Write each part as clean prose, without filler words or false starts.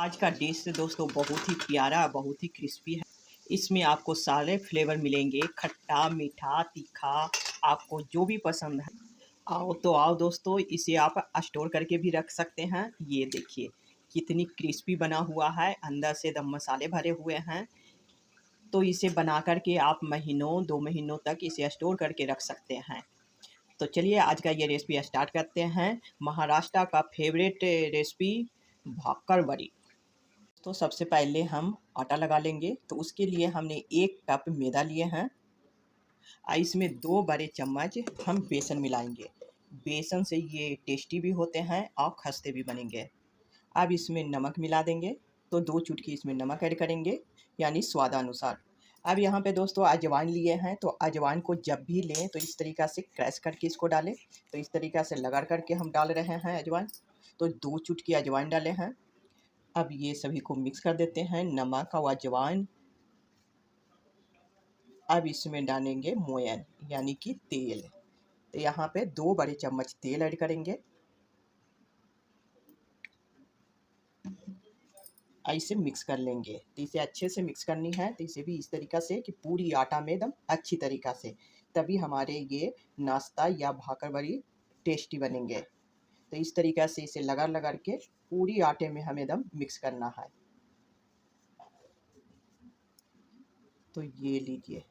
आज का डिश दोस्तों बहुत ही प्यारा, बहुत ही क्रिस्पी है। इसमें आपको सारे फ्लेवर मिलेंगे, खट्टा, मीठा, तीखा, आपको जो भी पसंद है। आओ तो आओ दोस्तों, इसे आप स्टोर करके भी रख सकते हैं। ये देखिए कितनी क्रिस्पी बना हुआ है, अंदर से एकदम मसाले भरे हुए हैं। तो इसे बना कर के आप महीनों 2 महीनों तक इसे स्टोर करके रख सकते हैं। तो चलिए आज का ये रेसिपी स्टार्ट करते हैं। महाराष्ट्र का फेवरेट रेसिपी भाकर वड़ी। तो सबसे पहले हम आटा लगा लेंगे। तो उसके लिए हमने 1 कप मैदा लिए हैं और इसमें 2 बड़े चम्मच हम बेसन मिलाएंगे। बेसन से ये टेस्टी भी होते हैं और खस्ते भी बनेंगे। अब इसमें नमक मिला देंगे। तो 2 चुटकी इसमें नमक ऐड करेंगे, यानी स्वादानुसार। अब यहाँ पे दोस्तों अजवाइन लिए हैं। तो अजवाइन को जब भी लें तो इस तरीक़ा से क्रश करके इसको डालें। तो इस तरीक़ा से लगा करके हम डाल रहे हैं अजवाइन। तो 2 चुटकी अजवाइन डाले हैं। अब ये सभी को मिक्स कर देते हैं, नमक और अजवाइन। अब इसमें डालेंगे मोयन यानी कि तेल। तो यहाँ पे 2 बड़े चम्मच तेल ऐड करेंगे। ऐसे मिक्स कर लेंगे। तो इसे अच्छे से मिक्स करनी है। तो इसे भी इस तरीक़ा से कि पूरी आटा में एकदम अच्छी तरीक़ा से, तभी हमारे ये नाश्ता या भाकर वड़ी टेस्टी बनेंगे। तो इस तरीक़ा से इसे लगा के पूरी आटे में हमें एकदम मिक्स करना है। तो ये लीजिए।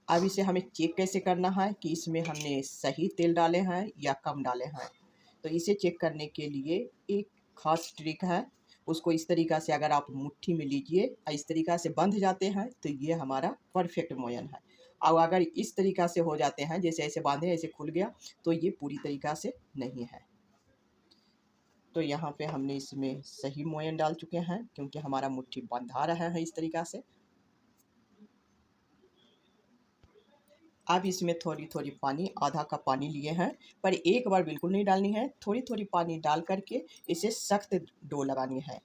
अब इसे हमें चेक कैसे करना है कि इसमें हमने सही तेल डाले हैं या कम डाले हैं। तो इसे चेक करने के लिए एक ख़ास ट्रिक है। उसको इस तरीक़ा से अगर आप मुट्ठी में लीजिए और इस तरीक़ा से बंध जाते हैं तो ये हमारा परफेक्ट मोयन है। और अगर इस तरीक़ा से हो जाते हैं, जैसे ऐसे बांधे ऐसे खुल गया, तो ये पूरी तरीक़ा से नहीं है। तो यहाँ पे हमने इसमें सही मोयन डाल चुके हैं, क्योंकि हमारा मुट्ठी बंधा रहा है इस तरीक़ा से। अब इसमें थोड़ी-थोड़ी पानी, आधा कप पानी लिए हैं, पर एक बार बिल्कुल नहीं डालनी है। थोड़ी-थोड़ी पानी डाल कर के इसे सख्त डो लगानी है,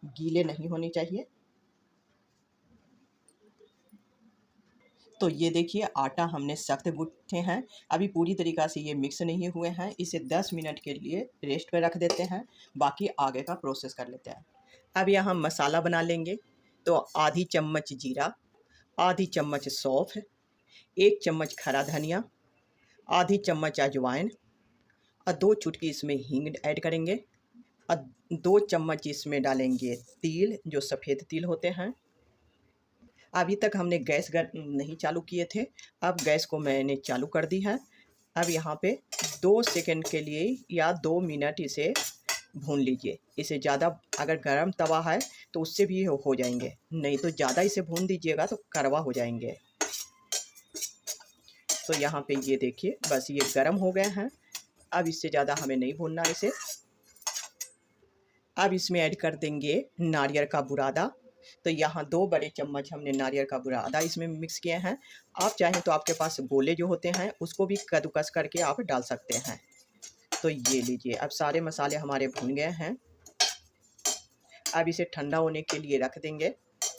गीले नहीं होने चाहिए। तो ये देखिए आटा हमने सख्त गूँथे हैं। अभी पूरी तरीक़ा से ये मिक्स नहीं हुए हैं। इसे 10 मिनट के लिए रेस्ट पे रख देते हैं, बाकी आगे का प्रोसेस कर लेते हैं। अब यहाँ मसाला बना लेंगे। तो आधी चम्मच जीरा, आधी चम्मच सौंफ, 1 चम्मच खड़ा धनिया, आधी चम्मच अजवाइन और 2 चुटकी इसमें हींग ऐड करेंगे और 2 चम्मच इसमें डालेंगे तिल, जो सफ़ेद तिल होते हैं। अभी तक हमने गैस नहीं चालू किए थे, अब गैस को मैंने चालू कर दी है। अब यहाँ पे 2 सेकंड के लिए या 2 मिनट इसे भून लीजिए। इसे ज़्यादा अगर गरम तवा है तो उससे भी हो जाएंगे, नहीं तो ज़्यादा इसे भून दीजिएगा तो कड़वा हो जाएंगे। तो यहाँ पे ये देखिए बस ये गरम हो गए हैं। अब इससे ज़्यादा हमें नहीं भूनना इसे। अब इसमें ऐड कर देंगे नारियल का बुरादा। तो यहाँ 2 बड़े चम्मच हमने नारियल का बुरादा इसमें मिक्स किए हैं। आप चाहें तो आपके पास गोले जो होते हैं उसको भी कद्दूकस करके आप डाल सकते हैं। तो ये लीजिए, अब सारे मसाले हमारे भुन गए हैं। अब इसे ठंडा होने के लिए रख देंगे।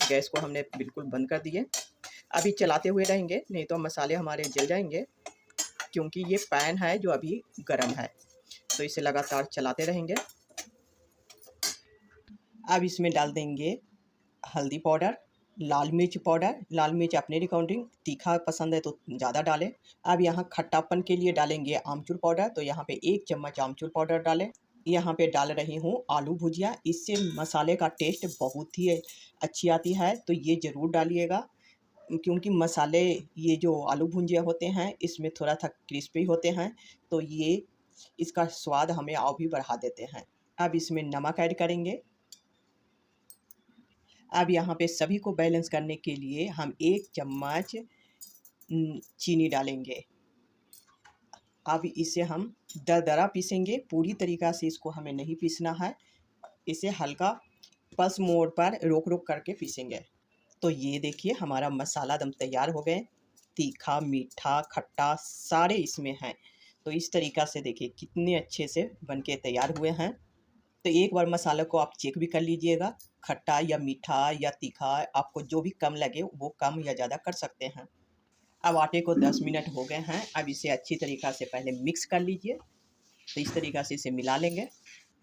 गैस को हमने बिल्कुल बंद कर दिए। अभी चलाते हुए रहेंगे, नहीं तो मसाले हमारे जल जाएंगे, क्योंकि ये पैन है जो अभी गर्म है। तो इसे लगातार चलाते रहेंगे। अब इसमें डाल देंगे हल्दी पाउडर, लाल मिर्च पाउडर। लाल मिर्च अपने अकॉर्डिंग, तीखा पसंद है तो ज़्यादा डालें। अब यहाँ खट्टापन के लिए डालेंगे आमचूर पाउडर। तो यहाँ पे 1 चम्मच आमचूर पाउडर डालें। यहाँ पे डाल रही हूँ आलू भुजिया। इससे मसाले का टेस्ट बहुत ही अच्छी आती है, तो ये ज़रूर डालिएगा। क्योंकि मसाले, ये जो आलू भुजिया होते हैं इसमें थोड़ा सा क्रिस्पी होते हैं, तो ये इसका स्वाद हमें और भी बढ़ा देते हैं। अब इसमें नमक ऐड करेंगे। अब यहाँ पे सभी को बैलेंस करने के लिए हम 1 चम्मच चीनी डालेंगे। अब इसे हम दरदरा पीसेंगे, पूरी तरीक़ा से इसको हमें नहीं पीसना है। इसे हल्का पल्स मोड पर रोक-रोक करके पीसेंगे। तो ये देखिए हमारा मसाला एकदम तैयार हो गए। तीखा, मीठा, खट्टा सारे इसमें हैं। तो इस तरीक़ा से देखिए कितने अच्छे से बनके तैयार हुए हैं। तो एक बार मसाले को आप चेक भी कर लीजिएगा, खट्टा या मीठा या तीखा आपको जो भी कम लगे वो कम या ज़्यादा कर सकते हैं। अब आटे को 10 मिनट हो गए हैं। अब इसे अच्छी तरीक़ा से पहले मिक्स कर लीजिए। तो इस तरीक़ा से इसे मिला लेंगे।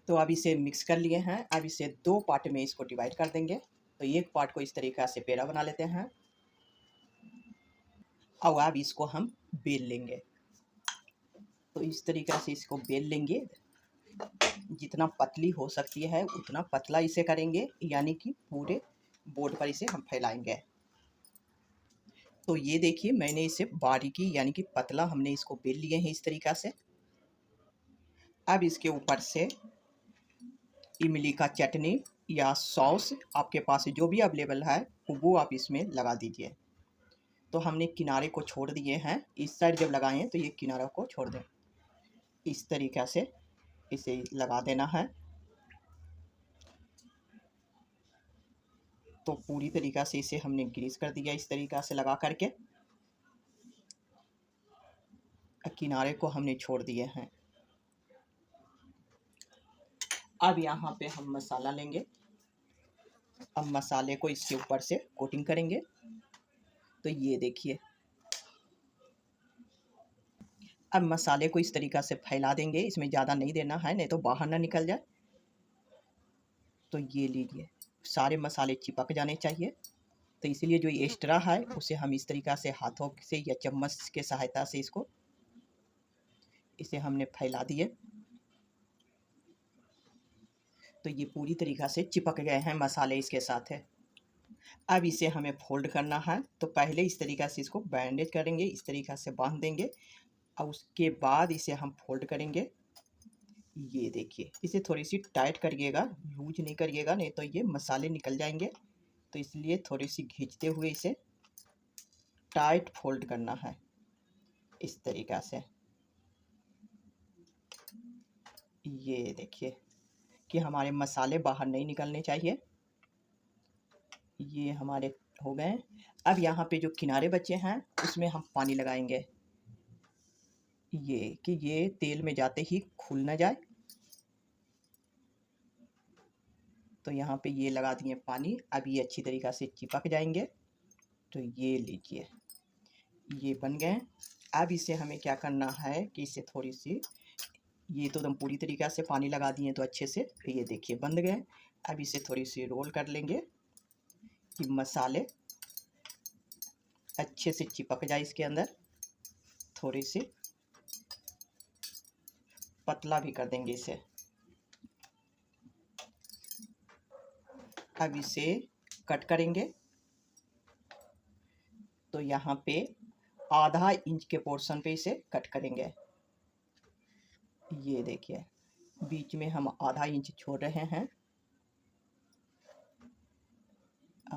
तो अब इसे मिक्स कर लिए हैं। अब इसे 2 पार्ट में इसको डिवाइड कर देंगे। तो एक पार्ट को इस तरीक़ा से पेड़ा बना लेते हैं और अब इसको हम बेल लेंगे। तो इस तरीक़ा से इसको बेल लेंगे। जितना पतली हो सकती है उतना पतला इसे करेंगे, यानी कि पूरे बोर्ड पर इसे हम फैलाएंगे। तो ये देखिए मैंने इसे बारीकी यानी कि पतला हमने इसको बेल लिए हैं इस तरीक़ा से। अब इसके ऊपर से इमली का चटनी या सॉस आपके पास जो भी अवेलेबल है वो आप इसमें लगा दीजिए। तो हमने किनारे को छोड़ दिए हैं, इस साइड जब लगाएं तो ये किनारा को छोड़ दें। इस तरीक़ा से इसे लगा देना है। तो पूरी तरीक़ा से इसे हमने ग्रीस कर दिया इस तरीक़ा से लगा करके। किनारे को हमने छोड़ दिए हैं। अब यहाँ पे हम मसाला लेंगे। अब मसाले को इसके ऊपर से कोटिंग करेंगे। तो ये देखिए अब मसाले को इस तरीक़ा से फैला देंगे, इसमें ज़्यादा नहीं देना है नहीं तो बाहर ना निकल जाए। तो ये लीजिए सारे मसाले चिपक जाने चाहिए। तो इसीलिए जो एक्स्ट्रा है उसे हम इस तरीक़ा से हाथों से या चम्मच के सहायता से इसे हमने फैला दिए। तो ये पूरी तरीक़ा से चिपक गए हैं मसाले इसके साथ है। अब इसे हमें फोल्ड करना है। तो पहले इस तरीक़ा से इसको बैंडेज करेंगे, इस तरीक़ा से बांध देंगे और उसके बाद इसे हम फोल्ड करेंगे। ये देखिए इसे थोड़ी सी टाइट करिएगा, लूज नहीं करिएगा नहीं तो ये मसाले निकल जाएंगे। तो इसलिए थोड़ी सी खींचते हुए इसे टाइट फोल्ड करना है इस तरीक़ा से। ये देखिए कि हमारे मसाले बाहर नहीं निकलने चाहिए। ये हमारे हो गए। अब यहाँ पे जो किनारे बचे हैं उसमें हम पानी लगाएंगे, ये कि ये तेल में जाते ही खुल ना जाए। तो यहाँ पे ये लगा दिए पानी। अब ये अच्छी तरीक़ा से चिपक जाएंगे। तो ये लीजिए ये बन गए। अब इसे हमें क्या करना है कि इसे थोड़ी सी ये तो एकदम पूरी तरीक़ा से पानी लगा दिए तो अच्छे से ये देखिए बंद गए। अब इसे थोड़ी सी रोल कर लेंगे कि मसाले अच्छे से चिपक जाए इसके अंदर। थोड़ी सी पतला भी कर देंगे इसे। अब इसे कट करेंगे। तो यहाँ पे आधा इंच के पोर्शन पे इसे कट करेंगे। ये देखिए बीच में हम आधा इंच छोड़ रहे हैं।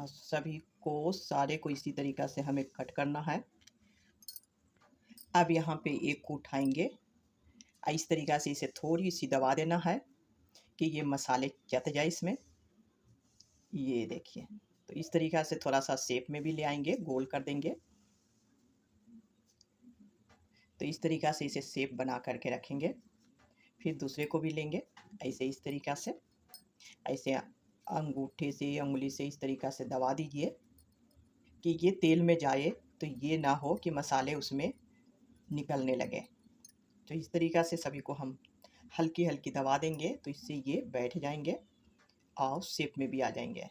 सभी को सारे को इसी तरीक़ा से हमें कट करना है। अब यहाँ पे एक को उठाएंगे, इस तरीक़ा से इसे थोड़ी सी दबा देना है कि ये मसाले जत जाए इसमें। ये देखिए तो इस तरीक़ा से थोड़ा सा शेप में भी ले आएंगे, गोल कर देंगे। तो इस तरीक़ा से इसे शेप बना करके रखेंगे। फिर दूसरे को भी लेंगे ऐसे इस तरीक़ा से, ऐसे अंगूठे से उंगली से इस तरीक़ा से दबा दीजिए कि ये तेल में जाए। तो ये ना हो कि मसाले उसमें निकलने लगे। तो इस तरीक़ा से सभी को हम हल्की हल्की दबा देंगे तो इससे ये बैठ जाएंगे और शेप में भी आ जाएंगे।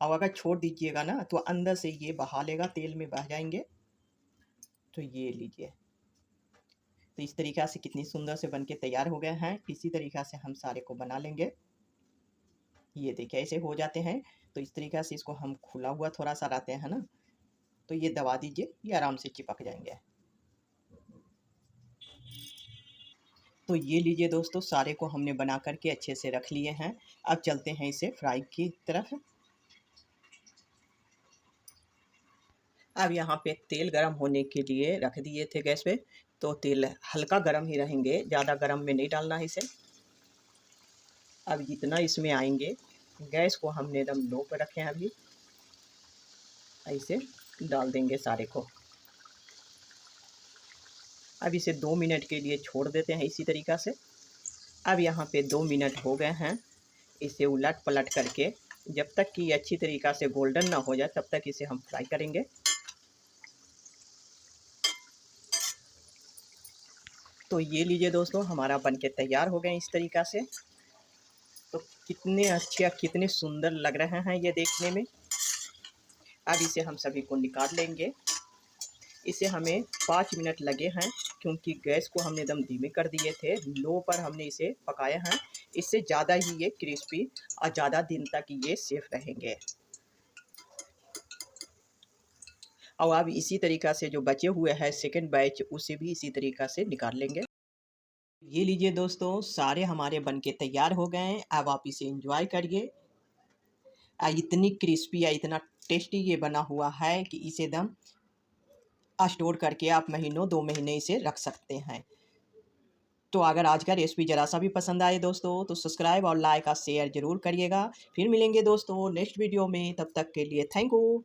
अब अगर छोड़ दीजिएगा ना तो अंदर से ये बहा लेगा, तेल में बह जाएंगे। तो ये लीजिए तो इस तरीक़ा से कितनी सुंदर से बनके तैयार हो गए हैं। इसी तरीक़ा से हम सारे को बना लेंगे। ये देखिए ऐसे हो जाते हैं। तो इस तरीक़ा से इसको हम खुला हुआ थोड़ा सा रहते हैं ना, तो ये दबा दीजिए, ये आराम से चिपक जाएंगे। तो ये लीजिए दोस्तों सारे को हमने बना करके अच्छे से रख लिए हैं। अब चलते हैं इसे फ्राई की तरफ। अब यहाँ पे तेल गरम होने के लिए रख दिए थे गैस पे। तो तेल हल्का गरम ही रहेंगे, ज़्यादा गरम में नहीं डालना है इसे। अब जितना इसमें आएंगे, गैस को हमने एकदम लो पर रखे हैं। अभी ऐसे डाल देंगे सारे को। अब इसे 2 मिनट के लिए छोड़ देते हैं इसी तरीक़ा से। अब यहाँ पे 2 मिनट हो गए हैं। इसे उलट पलट करके जब तक कि अच्छी तरीक़ा से गोल्डन ना हो जाए तब तक इसे हम फ्राई करेंगे। तो ये लीजिए दोस्तों हमारा बनके तैयार हो गए इस तरीक़ा से। तो कितने अच्छे कितने सुंदर लग रहे हैं ये देखने में। अब इसे हम सभी को निकाल लेंगे। इसे हमें 5 मिनट लगे हैं क्योंकि गैस को हमने एकदम धीमे कर दिए थे, लो पर हमने इसे पकाया है। इससे ज़्यादा ही ये क्रिस्पी और ज़्यादा दिन तक ये सेफ रहेंगे। और अब इसी तरीक़ा से जो बचे हुए हैं सेकंड बैच उसे भी इसी तरीक़ा से निकाल लेंगे। ये लीजिए दोस्तों, सारे हमारे बनके तैयार हो गए हैं। अब आप इसे एंजॉय करिए। इतनी क्रिस्पी या इतना टेस्टी ये बना हुआ है कि इसे एकदम स्टोर करके आप महीनों 2 महीने इसे रख सकते हैं। तो अगर आज का रेसिपी ज़रा सा भी पसंद आए दोस्तों तो सब्सक्राइब और लाइक और शेयर ज़रूर करिएगा। फिर मिलेंगे दोस्तों नेक्स्ट वीडियो में, तब तक के लिए थैंक यू।